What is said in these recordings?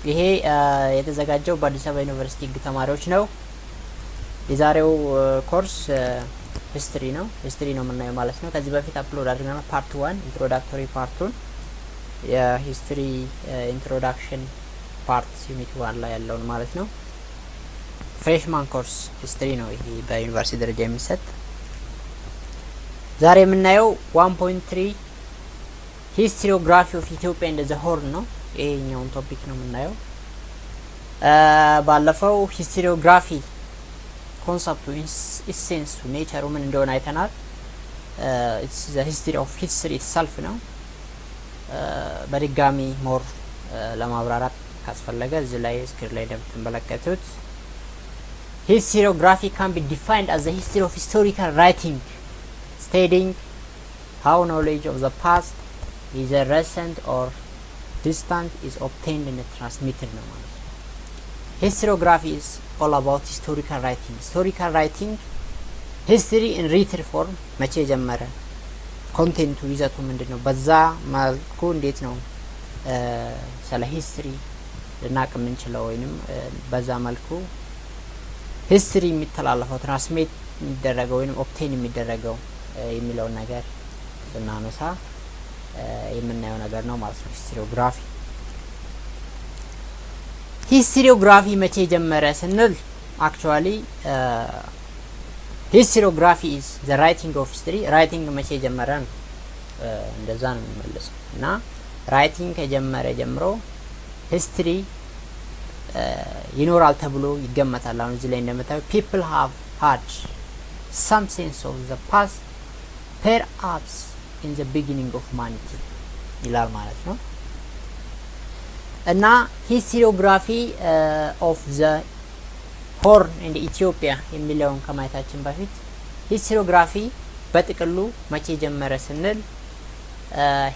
ይሄ የተዘጋጀው በአዲስ አበባ ዩኒቨርሲቲ ህግ ተማሪዎች ነው። የዛሬው ኮርስ ሂስትሪ ነው የምናየው ማለት ነው። ከዚህ በፊት አፕሎድ አድርገናል ፓርት 1 ኢንትሮዳክቶሪ ፓርቱን የሂስትሪ ኢንትሮዳክሽን ፓርት ዩኒት 1 ላይ ያለውን ማለት ነው። ፍሬሽማን ኮርስ ሂስትሪ ነው ይሄ በዩኒቨርሲቲ ደረጃ የሚሰጥ። ዛሬ የምናየው 1.3 ሂስቶሪዮግራፊ ኦፍ ኢትዮጵያ እንደ ዘ ሆርን ነው። ይሄኛውን ቶፒክ ነው የምናየው። ባለፈው ሂስቶሪዮግራፊ ኮንሰፕቱ ኢሴንሱ ኔቸሩ ምን እንደሆነ አይተናል። ኢትስ ዘ ሂስትሪ ኦፍ ሂስትሪ ኢትሰልፍ ነው። በድጋሚ ሞር ለማብራራት ካስፈለገ እዚህ ላይ ስክሪን ላይ እንደምትመለከቱት historiography can be defined as the history of historical writing stating how knowledge of the past, either recent or distant, is obtained and transmitted ነው ማለት ነው። Historiography is all about historical writing history in written form መቼ ጀመረ፣ ኮንቴንቱ ይዘቱ ምንድነው፣ በዛ መልኩ እንዴት ነው ስለ ሂስትሪ ልናቅ የምንችለው ወይንም በዛ መልኩ ሂስትሪ የሚተላለፈው ትራንስሚት የሚደረገው ወይንም ኦብቴን የሚደረገው የሚለውን ነገር ስናነሳ የምናየው ነገር ነው ማለት ነው። ሂስቶሪዮግራፊ መቼ ጀመረ ስንል አክቹአሊ ሂስቶሪዮግራፊ ኢዝ ዘ ራይቲንግ ኦፍ ሂስትሪ። ራይቲንግ መቼ ጀመረ ነው እንደዛ ነው የሚመለሰው። እና ራይቲንግ ከጀመረ ጀምሮ ሂስትሪ ይኖራል ተብሎ ይገመታል። አሁን እዚህ ላይ እንደምታዩ people have had some sense of the past perhaps in the beginning of humanity ይላል ማለት ነው። እና ሂስቶሪዮግራፊ of the horn and Ethiopia የሚለውን ከማየታችን በፊት ሂስቶሪዮግራፊ በጥቅሉ መቼ ጀመረ ስንል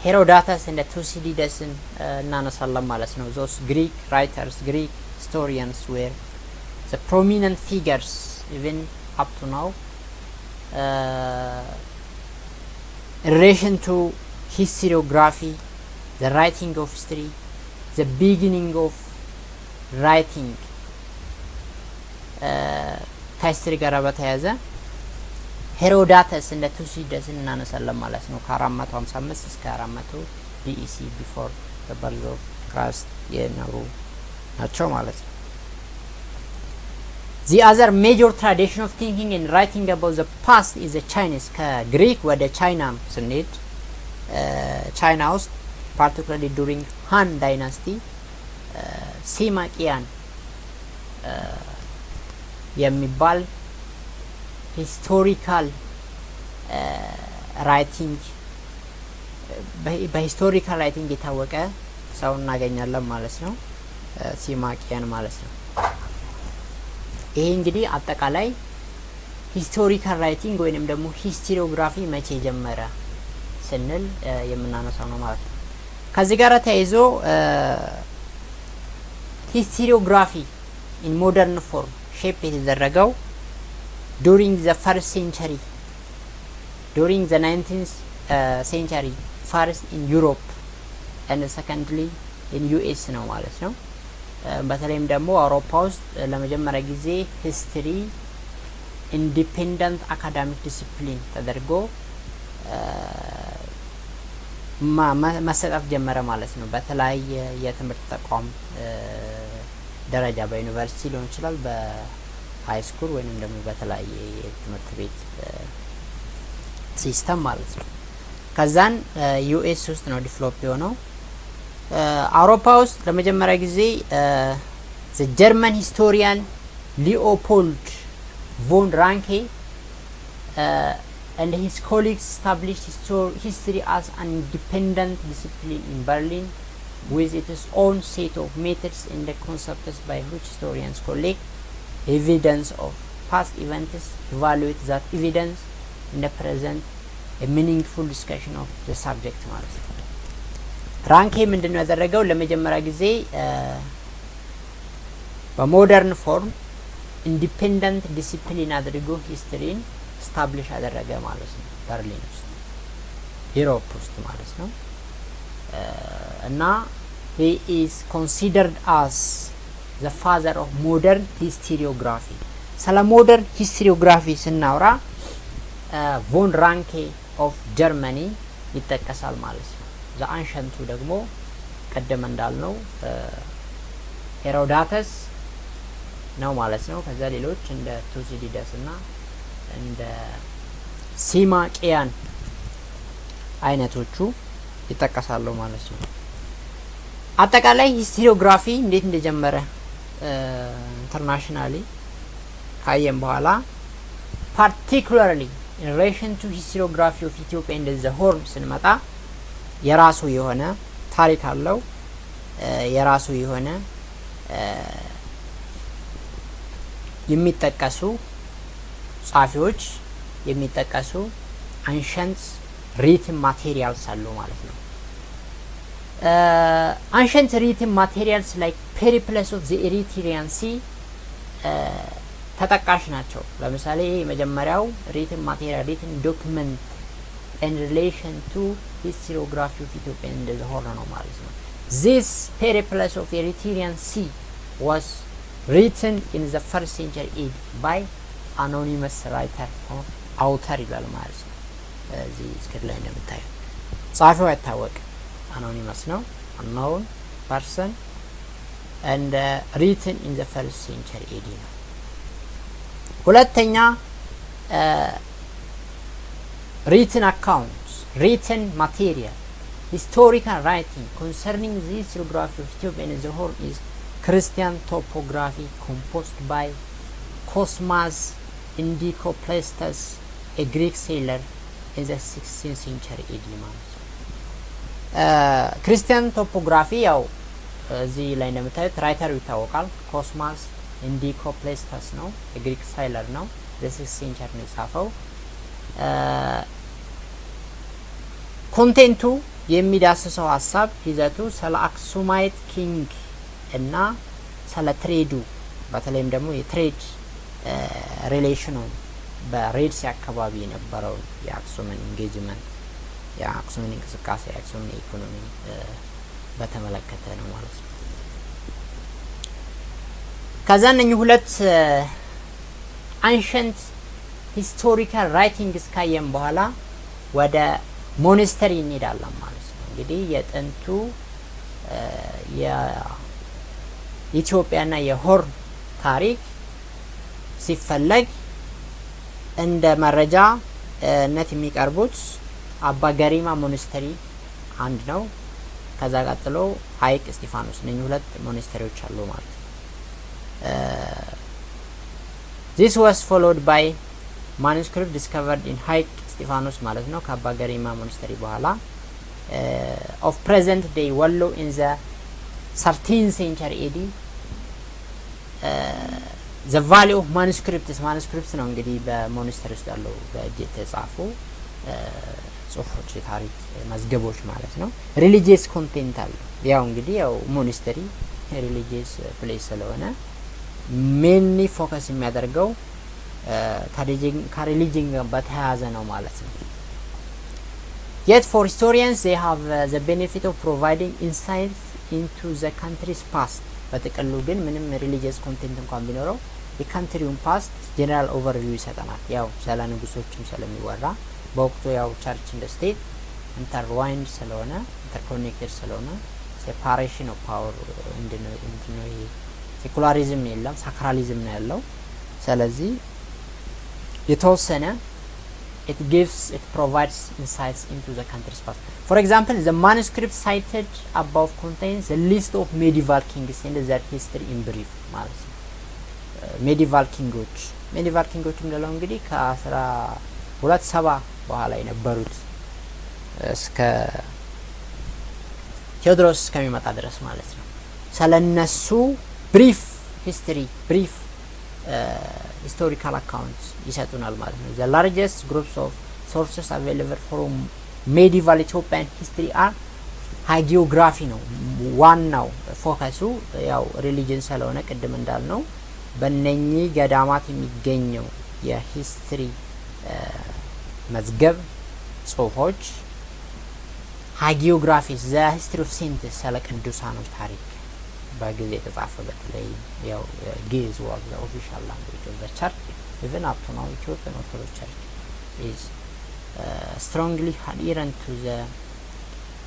ሄሮዳተስ እንደ ቱሲዲደስን እናነሳለን ማለት ነው። those Greek writers, Greek historians were the prominent figures even up to now in relation to historiography, the writing of history, the beginning of writing ከሂስትሪ ጋር በተያያዘ ሄሮዳተስ እንደ ቱሲዲደስ እናነሳለን ማለት ነው። ከ455 እስከ 400 BEC before the birth of Christ የኖሩ ናቸው ማለት ነው። The other major tradition of thinking and writing about the past is the Chinese. ከግሪክ ወደ ቻይና ስንሄድ ቻይና ውስጥ particularly during Han dynasty ሲማቂያን የሚባል ሂስቶሪካል ራይቲንግ በሂስቶሪካል ራይቲንግ የታወቀ ሰው እናገኛለን ማለት ነው። ሲማቂያን ማለት ነው። ይሄ እንግዲህ አጠቃላይ ሂስቶሪካል ራይቲንግ ወይንም ደግሞ ሂስቶሪዮግራፊ መቼ ጀመረ ስንል የምናነሳው ነው ማለት ነው። ከዚህ ጋር ተያይዞ ሂስቶሪዮግራፊ ኢን ሞደርን ፎርም ሼፕ የተደረገው during the first century, during the 19th century, first in Europe and secondly in US ነው ማለት ነው። በተለይም ደግሞ አውሮፓ ውስጥ ለመጀመሪያ ጊዜ ሂስትሪ ኢንዲፔንደንት አካዳሚክ ዲሲፕሊን ተደርጎ መሰጠት ጀመረ ማለት ነው። በተለያየ የትምህርት ተቋም ደረጃ በዩኒቨርሲቲ ሊሆን ይችላል፣ በሃይ ስኩል ወይንም ደግሞ በተለያየ የትምህርት ቤት ሲስተም ማለት ነው። ከዛን ዩኤስ ውስጥ ነው ዲቨሎፕ የሆነው። አውሮፓ ውስጥ ለመጀመሪያ ጊዜ the German historian Leopold von Ranke and his colleagues established history as an independent discipline in Berlin with its own set of methods and the concepts by which historians collect evidence of past events, evaluate that evidence and present a meaningful discussion of the subject ማለት ነው። ራንኬ ምንድነው ያደረገው? ለመጀመሪያ ጊዜ በሞደርን ፎርም ኢንዲፔንደንት ዲሲፕሊን አድርጎ ሂስትሪን ስታብሊሽ አደረገ ማለት ነው። በርሊን ውስጥ ዩሮፕ ውስጥ ማለት ነው። እና he is considered as the father of modern historiography ስለ ሞደርን ሂስቶሪዮግራፊ ስናወራ ቮን ራንኬ ኦፍ ጀርመኒ ይጠቀሳል ማለት ነው። ዘ አንሸንቱ ደግሞ ቀደም እንዳልነው ሄሮዳተስ ነው ማለት ነው። ከዛ ሌሎች እንደ ቱሲዲደስ እና እንደ ሲማቂያን አይነቶቹ ይጠቀሳሉ ማለት ነው። አጠቃላይ ሂስቶሪዮግራፊ እንዴት እንደጀመረ ኢንተርናሽናሊ ካየን በኋላ particularly in relation to historiography of Ethiopia and the Horn ስንመጣ የራሱ የሆነ ታሪክ አለው። የራሱ የሆነ የሚጠቀሱ ጻፊዎች የሚጠቀሱ ancient written materials አሉ ማለት ነው። ancient written materials like Periples of the Erythraean Sea ተጠቃሽ ናቸው። ለምሳሌ የመጀመሪያው written material written document in relation to historiography of Ethiopia and the Horn ነው ማለት ነው። This Periples of Erythraean Sea was written in the 1st century AD by anonymous writer or author ይላል ማለት ነው። እዚህ ስክሪን ላይ እንደምታዩት ጻፊው አይታወቅ anonymous ነው unknown person and written in the 1st century AD ነው። ሁለተኛ written accounts written material historical writing concerning the historiography of Ethiopia and the Horn is Christian topography composed by Cosmas Indicopleustes a Greek sailor in the 16th century AD ማለት ነው። ክርስቲያን ቶፖግራፊ ያው እዚህ ላይ እንደምታዩት ራይተሩ ይታወቃል። ኮስማስ ኢንዲኮፕሌስተስ ነው። የግሪክ ሳይለር ነው። በ6th century ነው የጻፈው። ኮንቴንቱ የሚዳስሰው ሀሳብ ይዘቱ ስለ አክሱማይት ኪንግ እና ስለ ትሬዱ በተለይም ደግሞ የትሬድ ሪሌሽኑ በሬድ ሲ አካባቢ የነበረው የአክሱምን ኢንጌጅመንት የአክሱምን እንቅስቃሴ የአክሱምን ኢኮኖሚ በተመለከተ ነው ማለት ነው። ከዛ እነኚህ ሁለት አንሸንት ሂስቶሪካል ራይቲንግስ ካየን በኋላ ወደ ሞኔስተሪ እንሄዳለን ማለት ነው። እንግዲህ የጥንቱ የኢትዮጵያና የሆርን ታሪክ ሲፈለግ እንደ መረጃነት የሚቀርቡት አባ ገሪማ ሞኔስተሪ አንድ ነው። ከዛ ቀጥሎ ሀይቅ እስጢፋኖስ እነኚህ ሁለት ሞኔስተሪዎች አሉ ማለት ነው። this was followed by manuscript discovered in ሀይቅ እስጢፋኖስ ማለት ነው ከአባ ገሪማ ሞኔስተሪ በኋላ of present day ወሎ in the 13th century AD the value of manuscripts ነው እንግዲህ በሞኔስተሪ ውስጥ ያለው በእጅ የተጻፉ ጽሁፎች የታሪክ መዝገቦች ማለት ነው። ሪሊጂየስ ኮንቴንት አለ። ያው እንግዲህ ያው ሞኔስተሪ ሪሊጂየስ ፕሌስ ስለሆነ ሜንሊ ፎከስ የሚያደርገው ከሪሊጂን ጋር በተያያዘ ነው ማለት ነው። yet for historians they have the benefit of providing insights into the country's past በጥቅሉ ግን ምንም ሪሊጂየስ ኮንቴንት እንኳን ቢኖረው የካንትሪውን ፓስት ጀነራል ኦቨርቪው ይሰጠናል። ያው ስለ ንጉሶችም ስለሚወራ በወቅቱ ያው ቸርች እንደ ስቴት ኢንተርዋይንድ ስለሆነ ኢንተርኮኔክትድ ስለሆነ ሴፓሬሽን ኦፍ ፓወር እንድነው ይሄ ሴኩላሪዝም የለም ሳክራሊዝም ነው ያለው። ስለዚህ የተወሰነ it provides insights into the country's past. For example, the manuscript cited above contains a list of medieval kings and their history in brief ማለት ነው። ሜዲቫል ኪንጎች እንደለው እንግዲህ ከ1270 በኋላ የነበሩት እስከ ቴዎድሮስ እስከሚመጣ ድረስ ማለት ነው። ስለነሱ ብሪፍ historical accounts ይሰጡናል ማለት ነው። the largest groups of sources available from medieval Ethiopian history are hagiography ነው ዋናው ፎከሱ። ያው ሪሊጅን ስለሆነ ቅድም እንዳልነው በእነኚህ ገዳማት የሚገኘው የሂስትሪ መዝገብ ጽሁፎች ሃጊዮግራፊስ ዘ ሂስትሪ ኦፍ ሴንትስ ስለ ቅዱሳኖች ታሪክ በጊዜ የተጻፈ በተለይ ያው ግዕዝ was the official language of the church even up to now Ethiopian Orthodox Church is strongly adherent to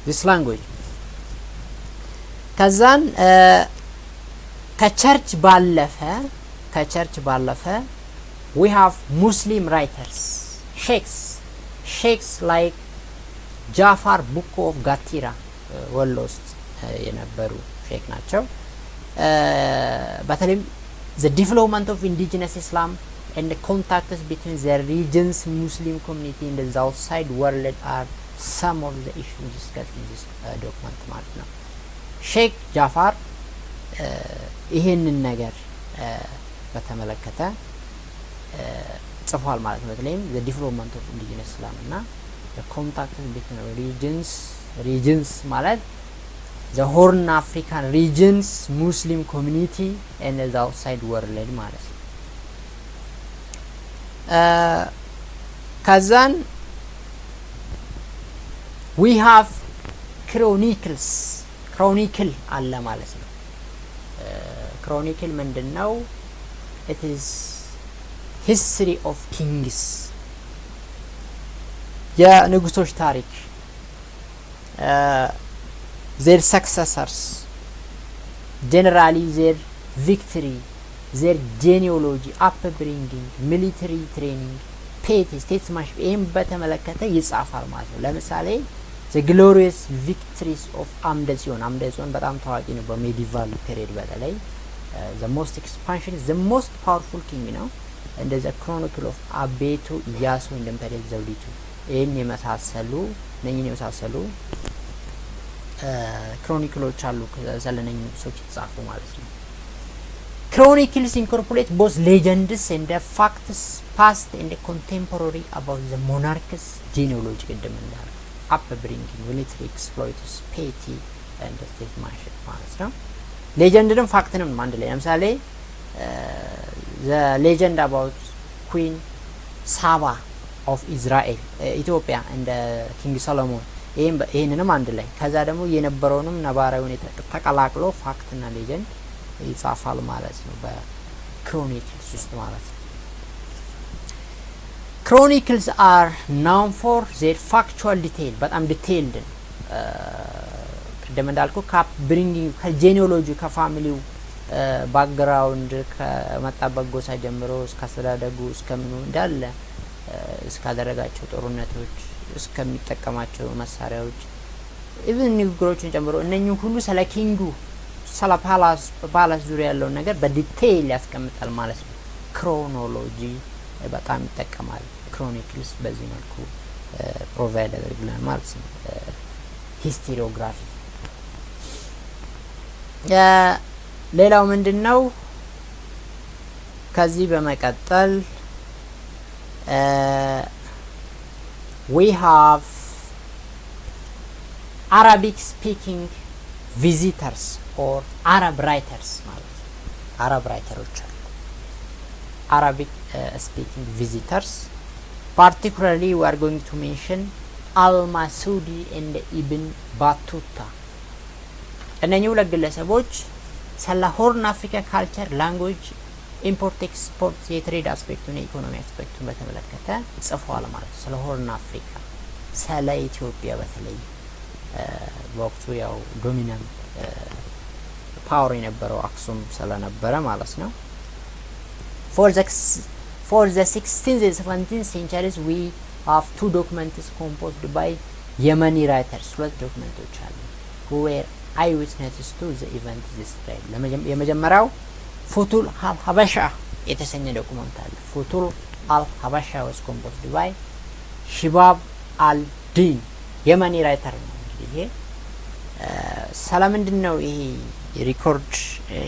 this language ከዛን ከቸርች ባለፈ we have Muslim writers sheikhs like ጃፋር ቡኮ ኦፍ ጋቲራ ወሎ ውስጥ የነበሩ ሼክ ናቸው በተለይም the development of indigenous Islam and the contacts between the region's Muslim community and the outside world are some of the issues discussed in this document ማለት ነው ሼክ ጃፋር ይሄንን ነገር በተመለከተ ጽፏል ማለት ነው በተለይም the development of indigenous Islam እና the contacts between regions ማለት the Horn African regions Muslim community and the outside world ማለት ነው ከዛን we have chronicle አለ ማለት ነው chronicle ምንድነው it is history of kings የንጉሶች ታሪክ their successors generally their victory their genealogy upbringing military training piety statesmanship ይሄን በተመለከተ ይጻፋል ማለት ነው ለምሳሌ the glorious victories of አምደጽዮን በጣም ታዋቂ ነው በሜዲቫል ፔሪድ በተለይ the most expansion the most powerful king ነው and the chronicle of አቤቱ ኢያሱ እንደምታደል ዘውዲቱ ይሄን የመሳሰሉ ክሮኒክሎች አሉ ስለነኝ ሰዎች ተጻፉ ማለት ነው chronicles incorporate both legends and the facts past and contemporary about the monarchs genealogy እንደምናል upbringing military exploits piety and statesmanship ማለት ነው ሌጀንድንም ፋክትንም አንድ ላይ ለምሳሌ the legend about Queen Saba of Israel ኢትዮጵያ and King Solomon ይሄንንም አንድ ላይ ከዛ ደግሞ የነበረውንም ነባራውን ተቀላቅሎ ፋክት እና ሌጀንድ ይጻፋል ማለት ነው በክሮኒክልስ ውስጥ ማለት ነው Chronicles are known for their factual detail በጣም ዲቴይልድ ቅድም እንዳልኩ ካፕ ብሪንጊንግ ከጄኒኦሎጂ ከፋሚሊው ባክግራውንድ ከመጣበት ጎሳ ጀምሮ እስከ አስተዳደጉ እስከምኑ እንዳለ እስካደረጋቸው ጦርነቶች እስከሚጠቀማቸው መሳሪያዎች ኢቭን ንግግሮችን ጨምሮ እነኚህ ሁሉ ስለ ኪንጉ ስለ ፓላስ ዙሪያ ያለው ነገር በዲቴይል ያስቀምጣል ማለት ነው ክሮኖሎጂ በጣም ይጠቀማል ክሮኒክልስ በዚህ መልኩ ፕሮቫይድ ያደርግልናል ማለት ነው ሂስቶሪዮግራፊ ሌላው ምንድነው ከዚህ በመቀጠል we have Arabic speaking visitors or Arab writers ማለት Arab writers Arabic speaking visitors particularly we are going to mention Al-Masudi and Ibn Battuta እነኚህ ሁለት ግለሰቦች ስለ ሆርን አፍሪካ ካልቸር ላንጉዌጅ ኢምፖርት ኤክስፖርት የትሬድ አስፔክቱን የኢኮኖሚ አስፔክቱን በተመለከተ ጽፈዋል ማለት ነው ስለ ሆርን አፍሪካ ስለ ኢትዮጵያ በተለይ ወቅቱ ያው ዶሚናንት ፓወር የነበረው አክሱም ስለነበረ ማለት ነው for the 16th and 17th centuries we have two documents composed by Yemeni writers ሁለት ዶክመንቶች አሉ who were eyewitnesses to the event described የመጀመሪያው ፉቱል አልሀበሻ የተሰኘ ዶክመንት አለ ፉቱል አልሀበሻ was composed by ሽባብ አልዲን የመኒ ራይተር ነው እንግዲህ ይሄ ሰላምንድነው ይሄ ሪኮርድ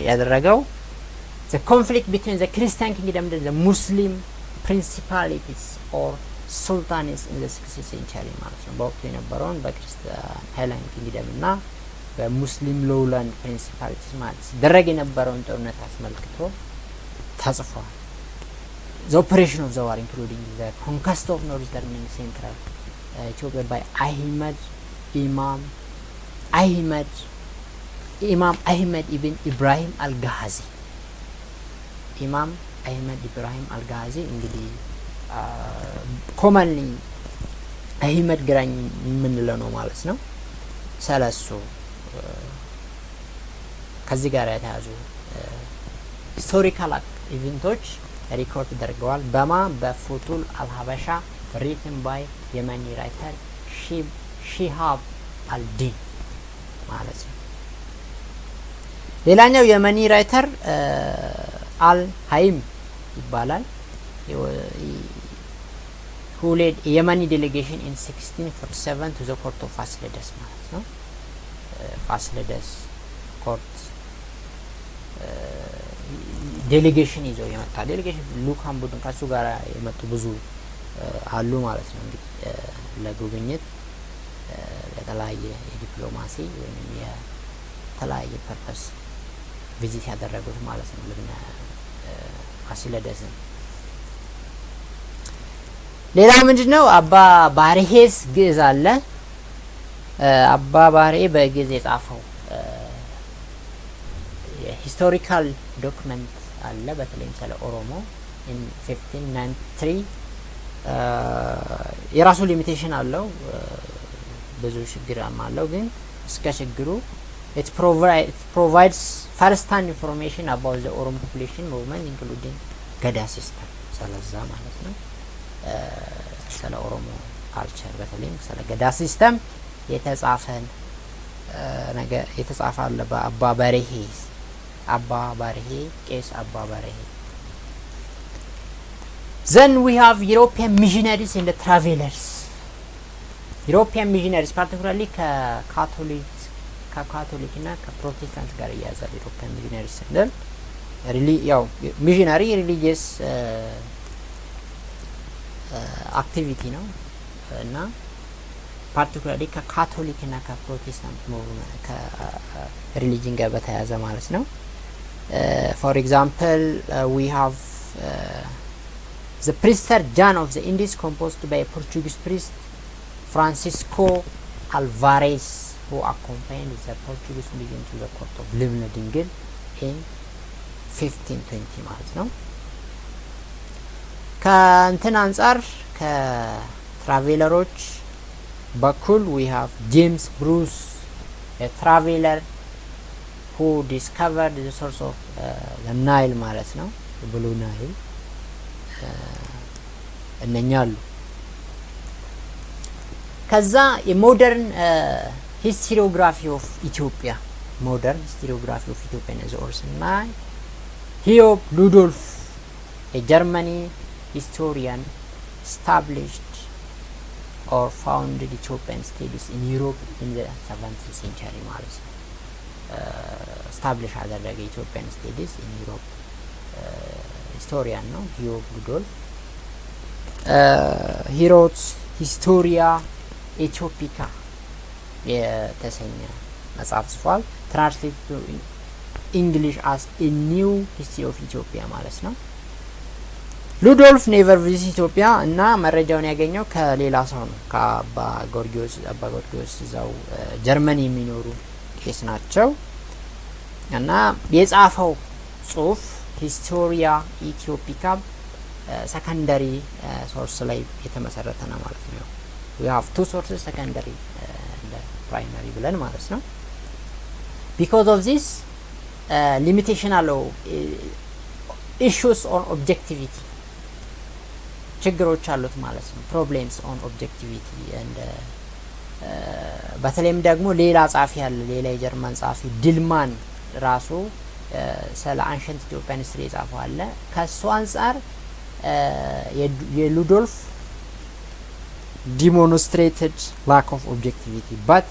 ያደረገው the conflict between the Christian kingdom and the Muslim principalities or sultanates in the 16th century ማለት ነው በወቅቱ የነበረውን በክርስቲያን ሃይላንድ ኪንግደም እና በሙስሊም ሎውላንድ ፕሪንሲፓሊቲስ ማለት ደረግ የነበረውን ጦርነት አስመልክቶ ተጽፏል the operation of the war including the conquest of northern and central Ethiopia by Ahmed ኢማም አህመድ ኢብን ኢብራሂም አልጋዚ ኢማም አህመድ ኢብራሂም አልጋዚ እንግዲህ ኮመንሊ አህመድ ግራኝ የምንለው ነው ማለት ነው። ሰለሱ ከዚህ ጋር የተያዙ ሂስቶሪካል ኢቨንቶች ሪኮርድ ተደርገዋል። በፉቱል አልሀበሻ ሪትን ባይ የመኒ ራይተር ሺሃብ አልዲን ማለት ነው። ሌላኛው የመኒ ራይተር አልሃይም ይባላል። who led የመኒ ዴሌጌሽን in 1647 to the court of ፋሲለደስ ማለት ነው። ፋሲለደስ ኮርት ዴሌጌሽን ይዞ የመጣ ዴሌጌሽን ሉካን ቡድን ከሱ ጋር የመጡ ብዙ አሉ ማለት ነው። እንግዲህ ለጉብኝት ለተለያየ የዲፕሎማሲ ወይም የተለያየ ፐርፐስ ቪዚት ያደረጉት ማለት ነው ለነ ፋሲለደስን። ሌላ ምንድነው አባ ባርሄስ ግዕዝ አለ። አባ ባርሄ በግዕዝ የጻፈው የሂስቶሪካል ዶክመንት አለ በተለይም ስለ ኦሮሞ in 1593 የራሱ ሊሚቴሽን አለው ብዙ ችግርም አለው ግን እስከ ችግሩ it provides first-hand information about the Oromo population movement including ገዳ ሲስተም ስለዛ ማለት ነው። ስለ ኦሮሞ ካልቸር በተለይም ስለ ገዳ ሲስተም የተጻፈን ነገር የተጻፈ አለ በአባ ባርሄ ቄስ አባ ባርሄ። then we have European missionaries and the travelers. European missionaries particularly ከካቶሊክ እና ከፕሮቴስታንት ጋር ያያዛል። European missionaries ስንል ያው ሚሽነሪ ሪሊጂየስ አክቲቪቲ ነው እና ፓርቲኩላርሊ ከካቶሊክ እና ከፕሮቴስታንት ከሪሊጂን ጋር በተያያዘ ማለት ነው። for example we have the priester John of the Indies composed by a Portuguese priest Francisco Alvarez who accompanied the Portuguese mission to the court of ልብነ ድንግል in 1520 ማለት ነው። ከእንትን አንጻር ከትራቬለሮች በኩል we have James Bruce a traveler who discovered the source of the Nile ማለት ነው ብሉ ናይል እነኛሉ። ከዛ የሞደርን ሂስቶሪዮግራፊ ኦፍ ኢትዮጵያ is also by Hiob Ludolf a German historian established or founded Ethiopian studies in Europe in the 7th century ማለት ነው። establish ያደረገ Ethiopian studies in Europe historian ነው Hiob Ludolf he wrote Historia Ethiopica የተሰኘ መጽሐፍ ጽፏል። translate to English as a new history of Ethiopia ማለት ነው። ሉዶልፍ ኔቨር ቪዚት ኢትዮጵያ እና መረጃውን ያገኘው ከሌላ ሰው ነው ከአባ ጎርጊዮስ እዛው ጀርመኒ የሚኖሩ ቄስ ናቸው እና የጻፈው ጽሁፍ ሂስቶሪያ ኢትዮፒካ ሰከንደሪ ሶርስ ላይ የተመሰረተ ነው ማለት ነው። we have two sources secondary and primary ብለን ማለት ነው። because of this limitation አለው issues on objectivity ችግሮች አሉት ማለት ነው። problems on objectivity and በተለይም ደግሞ ሌላ ጻፊ ያለ ሌላ የጀርመን ጻፊ ዲልማን ራሱ ስለ አንሸንት ኢትዮጵያን ሂስትሪ የጻፈው አለ። ከሱ አንፃር የሉዶልፍ demonstrated lack of objectivity but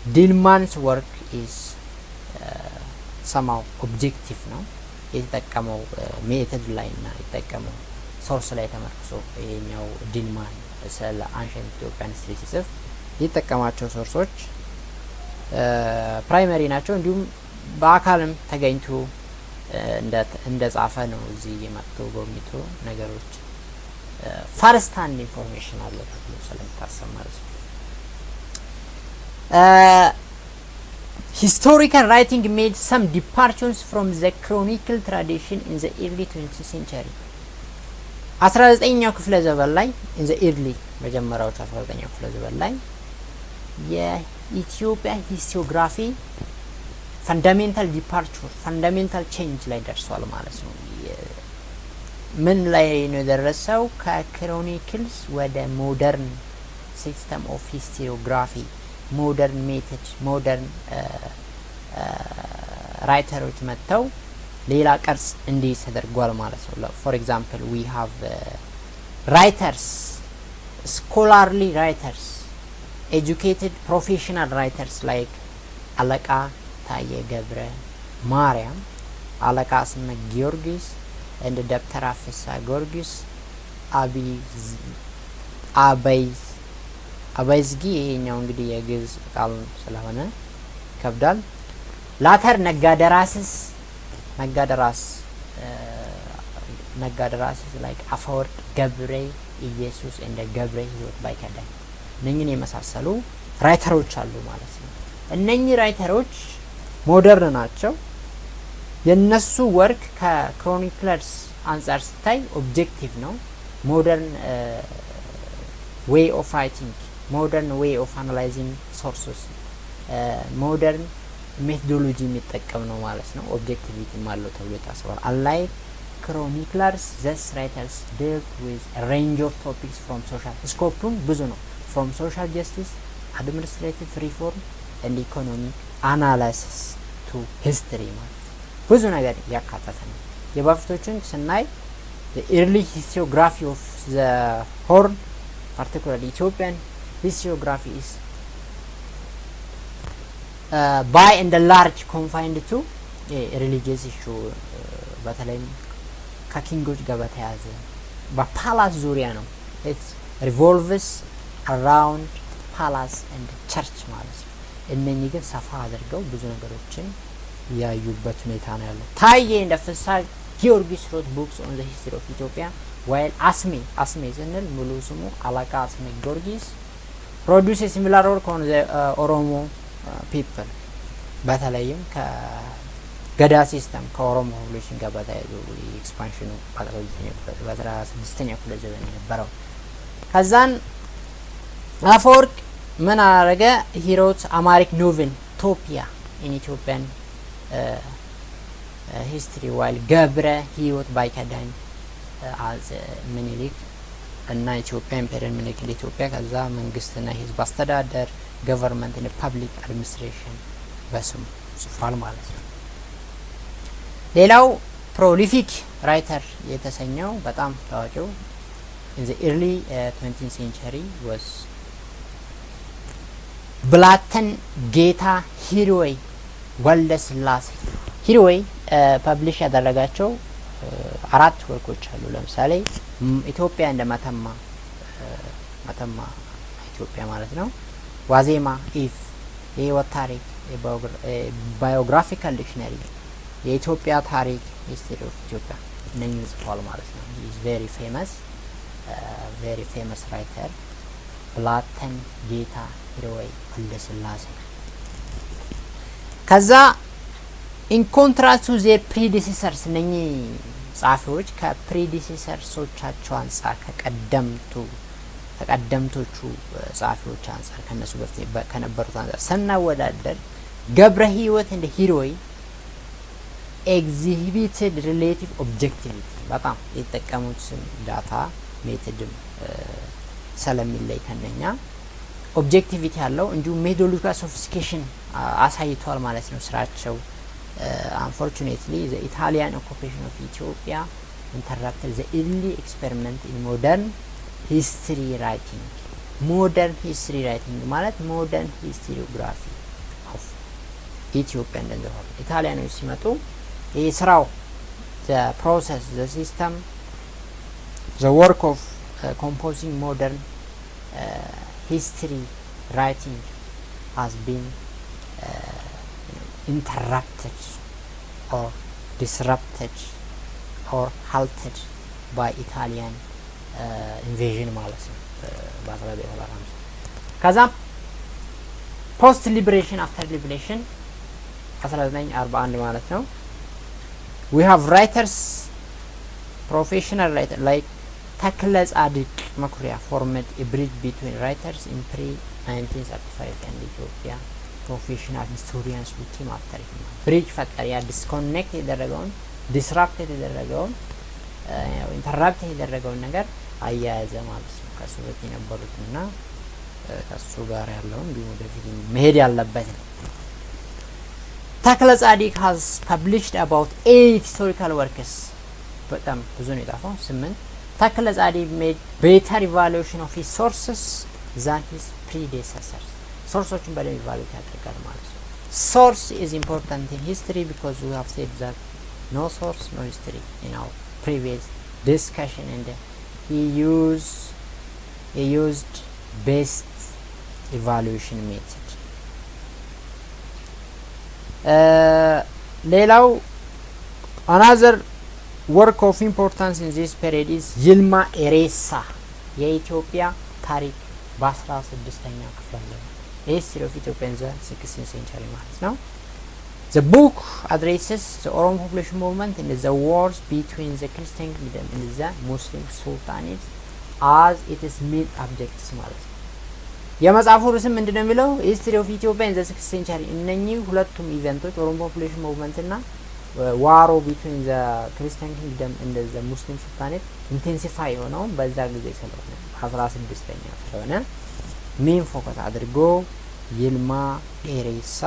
Dillman's work is somehow objective ነው የተጠቀመው ሜተድ ላይ እና የተጠቀመው ሶርስ ላይ ተመርኩዞ የኛው ዲልማን ስለ አንሸንት ኢትዮጵያን ሂስትሪ ሲጽፍ የተጠቀማቸው ሶርሶች ፕራይመሪ ናቸው። እንዲሁም በአካልም ተገኝቶ እንደ ጻፈ ነው እዚህ የመጥቶ ጎብኝቶ ነገሮች ፈርስት ሃንድ ኢንፎርሜሽን አለ ተብሎ ስለሚታሰብ ማለት ነው። historical writing made some departures from the chronicle tradition in the early 20th century 19ኛው ክፍለ ዘመን ላይ in the early መጀመሪያዎቹ 19ኛው ክፍለ ዘመን ላይ የኢትዮጵያ ሂስቶግራፊ ፈንዳሜንታል ዲፓርቸር ፈንዳሜንታል ቼንጅ ላይ ደርሷል ማለት ነው። ምን ላይ ነው የደረሰው? ከክሮኒክልስ ወደ ሞደርን ሲስተም ኦፍ ሂስቶግራፊ ሞደርን ሜተድ ሞደርን ራይተሮች መጥተው ሌላ ቅርጽ እንዲይዝ ተደርጓል ማለት ነው። ፎር ኤግዛምፕል ዊ ሃቭ ራይተርስ ስኮላርሊ ራይተርስ educated professional writers like አለቃ ታየ ገብረ ማርያም አለቃ ስመ ጊዮርጊስ and ደብተራ ፍስሐ ጊዮርጊስ አበይዝጊ ይሄኛው እንግዲህ የግዕዝ ቃል ስለሆነ ከብዳል ላተር ነጋደራስ like አፈወርቅ ገብረ ኢየሱስ እንደ ገብረ ህይወት ባይከዳኝ እነኚህን የመሳሰሉ ራይተሮች አሉ ማለት ነው። እነኚህ ራይተሮች ሞደርን ናቸው። የነሱ ወርክ ከክሮኒክለርስ አንፃር ሲታይ ኦብጀክቲቭ ነው። ሞደርን ዌይ ኦፍ ራይቲንግ ሞደርን ዌይ ኦፍ አናላይዚንግ ሶርስስ ሞደርን ሜቶዶሎጂ የሚጠቀም ነው ማለት ነው። ኦብጀክቲቪቲ አለው ተብሎ ታስባል። unlike chroniclers these writers dealt with a range of topics from social scope ብዙ ነው from social justice administrative reform and economic analysis to history ማለት ብዙ ነገር ያካተተ ነው። የበፊቶቹን ስናይ the early historiography of the Horn particularly Ethiopian historiography is by and large confined to religious issue በተለይም ከኪንጎች ጋር በተያያዘ በፓላስ ዙሪያ ነው። it revolves around palace and church ማለት ነው። እነኚህ ግን ሰፋ አድርገው ብዙ ነገሮችን ያዩበት ሁኔታ ነው ያለው። ታዬ እንደ ፍስሐ ጊዮርጊስ wrote books on the history of Ethiopia while አስሜ ስንል ሙሉ ስሙ አለቃ አስሜ ጊዮርጊስ produce a similar work on the ኦሮሞ people በተለይም ከገዳ ሲስተም ከኦሮሞ ሪቮሉሽን ጋር በተያያዘ ኤክስፓንሽኑ በ16ኛው ክፍለ ዘመን የነበረው ከዛን አፈወርቅ ምን አረገ? he wrote Amharic novel ቶፒያ in Ethiopian history while ገብረ ህይወት ባይከዳኝ as ምኒልክ እና ኢትዮጵያ ኢምፔሪያል ምኒልክ ኢትዮጵያ ከዛ መንግስትና ህዝብ አስተዳደር government and public administration በስሙ ጽፏል ማለት ነው። ሌላው prolific writer የተሰኘው በጣም ታዋቂው in the early 20th century was ብላተን ጌታ ሂሮይ ወልደ ስላሴ ሂሮይ ፐብሊሽ ያደረጋቸው 4 ወርኮች አሉ። ለምሳሌ ኢትዮጵያ እንደ መተማ ኢትዮጵያ ማለት ነው። ዋዜማ ኢፍ የህይወት ታሪክ ባዮግራፊካል ዲክሽነሪ የኢትዮጵያ ታሪክ ሂስትሪ ኦፍ ኢትዮጵያ እነኚህ ጽፏል ማለት ነው። he is very famous writer ብላተን ጌታ ሂሮይ ወልደ ስላሴ። ከዛ in contrast to their predecessors እነኚህ ጻፊዎች ከፕሪዲሴሰርሶቻቸው አንፃር ከቀደምቶቹ ጻፊዎች አንፃር ከነሱ በፊት ከነበሩት አንፃር ስናወዳደር ገብረ ህይወት እንደ ሂሮይ exhibited relative objectivity በጣም የተጠቀሙት ዳታ ሜቶድም ስለሚለይ ከነኛ ኦብጀክቲቪቲ ያለው እንዲሁም ሜቶዶሎጂካል ሶፊስቲኬሽን አሳይቷል ማለት ነው ስራቸው። unfortunately the Italian occupation of Ethiopia interrupted the early experiment in modern history writing ማለት modern historiography of Ethiopia and the whole ኢታሊያኖች ሲመጡ ይሄ ስራው the process the system the work of composing modern history writing has been interrupted or disrupted or halted by Italian invasion ማለት ነው በ1950 ከዛ post liberation after liberation 1941 ማለት ነው we have writers professional writer like ተክለ ጻድቅ መኩሪያ formed a bridge between writers in pre 1935 and Ethiopia professional historians who came after him bridge ፈጠረ ያ disconnect የተደረገውን disrupt የተደረገውን ኢንተራፕት የተደረገውን ነገር አያያዘ ማለት ነው ከሱ በፊት የነበሩትና ከሱ ጋር ያለውን ወደፊት መሄድ ያለበት ነው ተክለ ጻድቅ has published about 8 historical works በጣም ብዙ ነው የጻፈው 8 ተክለ ጻድቅ made better evaluation of his sources than his predecessors ሶርሶችን በደንብ ኢቫሉዌት ያደርጋል ማለት ነው source is important in history because we have said that no source no history in our previous discussion and he used best evaluation method ሌላው another work of importance in this period is ይልማ ኤሬሳ የኢትዮጵያ ታሪክ በ16ኛው ክፍለ ዘመን history of Ethiopia in the 16th century ማለት ነው the book addresses the Oromo population movement and the wars between the Christian kingdom and the Muslim sultanates as it is main objects ማለት ነው የመጽሐፉ ርዕስ ምንድነው የሚለው history of Ethiopia in the 16th century እነኚህ ሁለቱም ኢቨንቶች Oromo population movement እና ዋሮ between the Christian kingdom and the Muslim sultanate intensify ሆነው በዛ ጊዜ ስለሆነ 16ኛ ስለሆነ ሜን ፎከስ አድርጎ ይልማ ዴሬሳ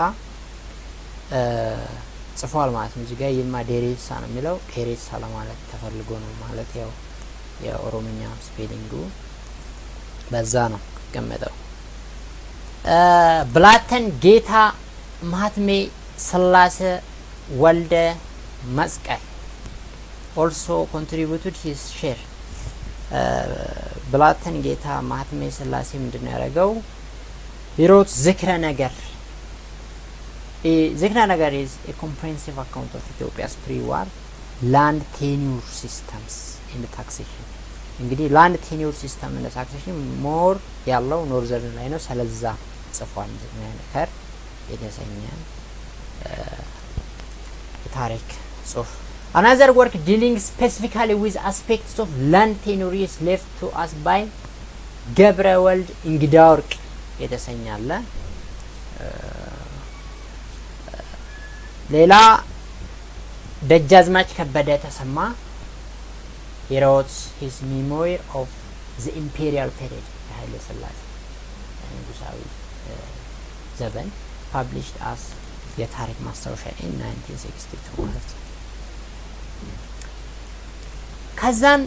ጽፏል ማለት ነው እዚህ ጋር ይልማ ዴሬሳ ነው የሚለው ዴሬሳ ለማለት ተፈልጎ ነው ማለት ያው የኦሮምኛ ስፔሊንጉ በዛ ነው ተቀመጠው ብላተን ጌታ ማህተሜ ስላሴ ወልደ መስቀል also contributed his share ብላተን ጌታ ማህተሜ ስላሴ ምንድነው ያደረገው ሂሮት ዝክረ ነገር is a comprehensive account of Ethiopia's pre-war land tenure systems and taxation እንግዲህ land tenure system and taxation more ያለው ኖርዘርን ላይ ነው ስለዛ ጽፏል ነገር የተሰኘ ታሪክ ጽሁፍ another work dealing specifically with aspects of land tenure is left to us by ገብረ ወልድ እንግዳወርቅ የተሰኘ አለ ሌላ ደጃዝማች ከበደ ተሰማ he wrote his memoir of the imperial period ኃይለ ሥላሴ ንጉሳዊ ዘመን published as የታሪክ ማስታወሻ in 1962 ማለት ነው ከዛን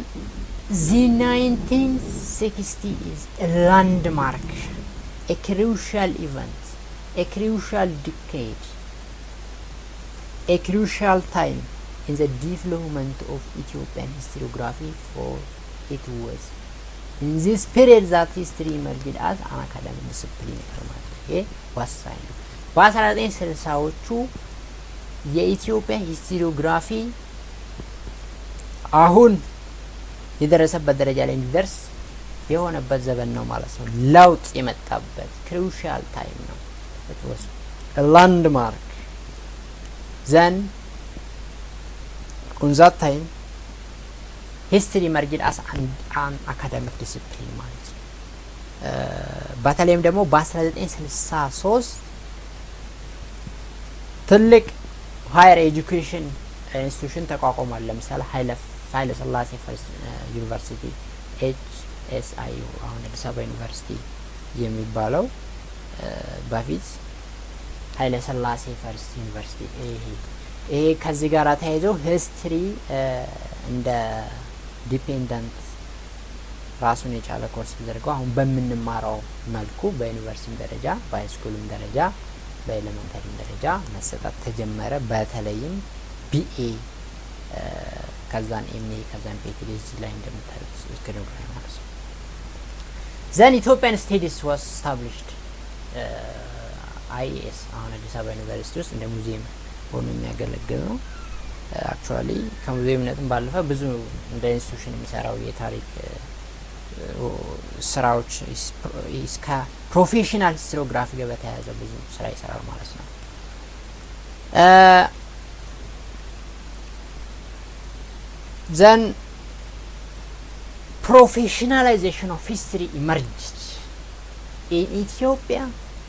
the 1960 is a landmark a crucial event a crucial decade a crucial time in the development of Ethiopian historiography for it was in this period that history emerged as an academic discipline ማለት ነው ይሄ ወሳኝ ነው በ1960ዎቹ የኢትዮጵያ ሂስቶሪዮግራፊ አሁን የደረሰበት ደረጃ ላይ እንዲደርስ የሆነበት ዘመን ነው ማለት ነው ለውጥ የመጣበት ክሩሻል ታይም ነው it was a landmark then on that time history emerged as an academic discipline ማለት ነው በተለይም ደግሞ በ1963 ትልቅ ሃየር ኤጁኬሽን ኢንስቲትዩሽን ተቋቋሟል ለምሳሌ ኃይለ ሥላሴ ፈርስት ዩኒቨርሲቲ HSIU አሁን አዲስ አበባ ዩኒቨርሲቲ የሚባለው በፊት ኃይለ ሥላሴ ፈርስት ዩኒቨርሲቲ ይሄ ከዚህ ጋር ተያይዞ ሂስትሪ እንደ ዲፔንደንት ራሱን የቻለ ኮርስ ተደርገው አሁን በምንማረው መልኩ በዩኒቨርሲቲ ደረጃ በሃይስኩልም ደረጃ በኤሌመንተሪ ደረጃ መሰጠት ተጀመረ በተለይም BA ከዛን MA ከዛን PhD ላይ እንደምታዩት ስክሪን ላይ ማለት ነው then Ethiopian studies was established IES አሁን አዲስ አበባ ዩኒቨርሲቲ ውስጥ እንደ ሙዚየም ሆኖ የሚያገለግል ነው actually ከሙዚየምነትም ባለፈ ብዙ እንደ ኢንስቲትዩሽን የሚሰራው የታሪክ ስራዎች እስከ ፕሮፌሽናል ሂስትሪዮግራፊ ጋር በተያያዘ ብዙ ስራ ይሰራል ማለት ነው። then professionalization of history emerged in Ethiopia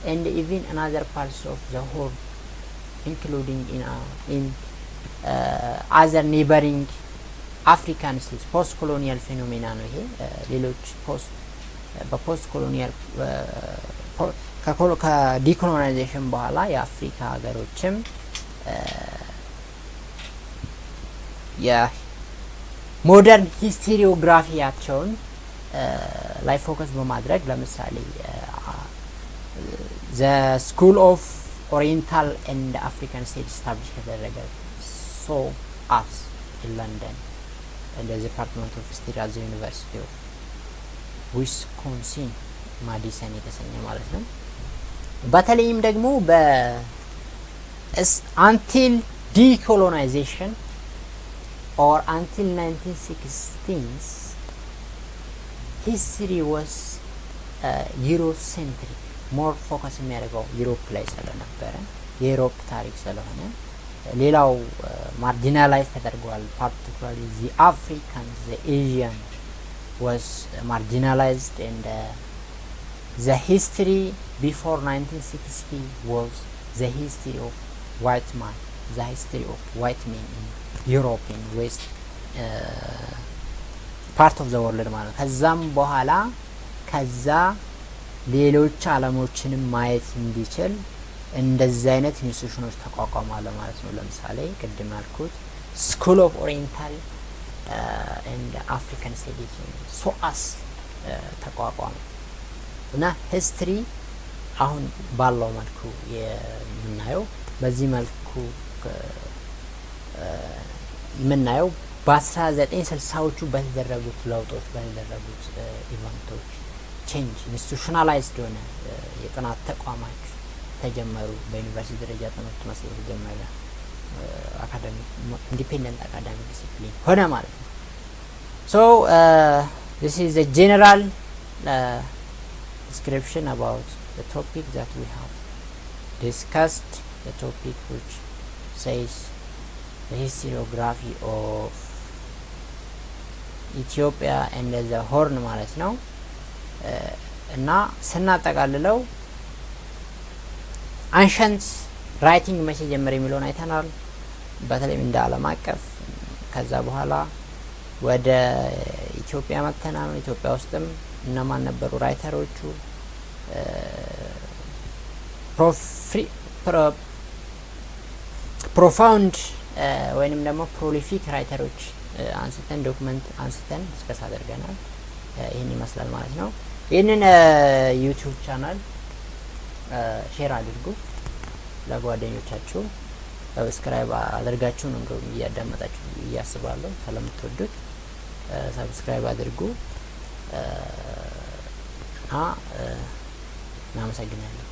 and even in other parts of the whole, including in other neighboring African states. post colonial phenomena ነው ይሄ። ሌሎች በፖስት ኮሎኒያል ከዲኮሎናይዜሽን በኋላ የአፍሪካ ሀገሮችም የሞደርን ሂስቶሪዮግራፊያቸውን ላይ ፎከስ በማድረግ ለምሳሌ the School of Oriental and African Studies established ከተደረገ so as in London and the Department of History at the University of Wisconsin ማዲሰን የተሰኘ ማለት ነው። በተለይም ደግሞ until decolonization or until 1916s history was Eurocentric, more focus የሚያደርገው ዩሮፕ ላይ ስለነበረ የዩሮፕ ታሪክ ስለሆነ ሌላው ማርጂናላይዝ ተደርጓል። particularly the Africans, the Asian was marginalized, and the history before 1960 was the history of white man, the history of white men in Europe, in West part of the world ማለት ከዛም በኋላ ከዛ ሌሎች ዓለሞችንም ማየት እንዲችል እንደዚህ አይነት ኢንስቲትዩሽኖች ተቋቋሟል ማለት ነው። ለምሳሌ ቅድም ያልኩት School of Oriental and African Studies SOAS ተቋቋመ እና ሂስትሪ አሁን ባለው መልኩ የምናየው በዚህ መልኩ የምናየው በ1960ዎቹ በተደረጉት ለውጦች በተደረጉት ኢቨንቶች ቼንጅ ኢንስቲትዩሽናላይዝድ ሆነ የጥናት ተቋማት ተጀመሩ። በዩኒቨርሲቲ ደረጃ ትምህርት መስጠት ተጀመረ። አካዳሚክ ኢንዲፔንደንት አካዳሚክ ዲሲፕሊን ሆነ ማለት ነው። so this is a general description about the topic that we have discussed, the topic which says the historiography of Ethiopia and the Horn ማለት ነው። እና ስናጠቃልለው ancient writing መቼ ጀመረ የሚለውን አይተናል። በተለይ እንደ ዓለም አቀፍ ከዛ በኋላ ወደ ኢትዮጵያ መተናል። ኢትዮጵያ ውስጥም እነማን ነበሩ ራይተሮቹ? ፕሮፋውንድ ወይንም ደግሞ ፕሮሊፊክ ራይተሮች አንስተን ዶክመንት አንስተን ዲስከስ አድርገናል። ይሄን ይመስላል ማለት ነው። ይሄንን ዩቲዩብ ቻናል ሼር አድርጉ ለጓደኞቻችሁ፣ ሰብስክራይብ አድርጋችሁ ነው እንደው እያዳመጣችሁ እያስባለሁ ስለምትወዱት ሰብስክራይብ አድርጉ። እናመሰግናለን።